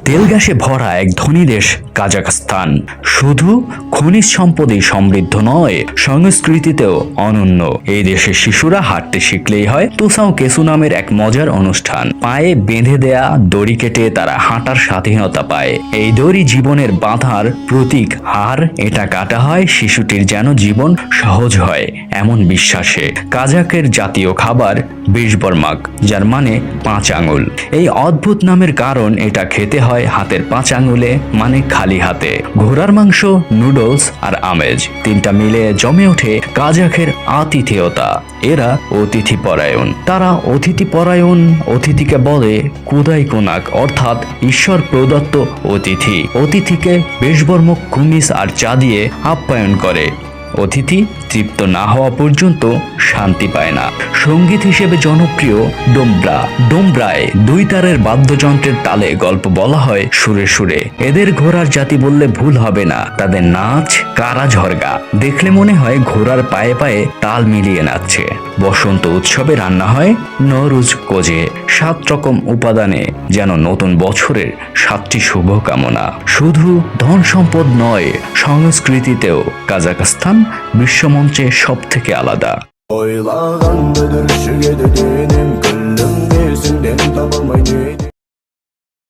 তেল গ্যাসে ভরা এক ধনী দেশ কাজাখস্তান শুধু খনিজ সম্পদে সমৃদ্ধ নয়, সংস্কৃতিতেও অনন্য। এই দেশের শিশুরা হাঁটতে শিখলেই হয় তোসাও কেসু নামের এক মজার অনুষ্ঠান। পায়ে বেঁধে দেয়া দড়ি কেটে তারা হাঁটার স্বাধীনতা পায়। এই দড়ি জীবনের বাঁধার প্রতীক, আর এটা কাটা হয় শিশুটির যেন জীবন সহজ হয় এমন বিশ্বাসে। কাজাকের জাতীয় খাবার বিশবর্মাক, যার মানে 5 আঙুল। এই অদ্ভুত নামের কারণ এটা খেতে হয় হাতের 5 আঙুলে, মানে খালি হাতে। ঘোড়ার মাংস, নুডলস আর আমেজ, তিনটা মিলে জমে ওঠে কাজাখের আতিথেয়তা। এরা অতিথি পরায়ণ। তারা অতিথি পরায়ণ। অতিথিকে বলে কুদাই কোনাক, অর্থাৎ ঈশ্বর প্রদত্ত অতিথি। অতিথিকে বেশবর্মক কুমিস আর চা দিয়ে আপ্যায়ন করে। অতিথি তৃপ্ত না হওয়া পর্যন্ত শান্তি পায় না। সঙ্গীত হিসেবে জনপ্রিয় ডোমব্রা। ডোমব্রায় 2 তারের বাদ্যযন্ত্রের তালে গল্প বলা হয় সুরে সুরে। এদের ঘোড়ার জাতি বললে ভুল হবে না। তাদের নাচ কারা ঝরগা, দেখলে মনে হয় ঘোড়ার পায়ে পায়ে তাল মিলিয়ে নাচছে। বসন্ত উৎসবে রান্না হয় নরুজ কোজে, 7 রকম উপাদানে যেন নতুন বছরের 7টি শুভকামনা। শুধু ধন সম্পদ নয়, সংস্কৃতিতেও কাজাখস্তান বিশ্বমঞ্চে সব থেকে আলাদা। Ойлағанды дүршігеді денем, күлім дерсіңден табылмай неден.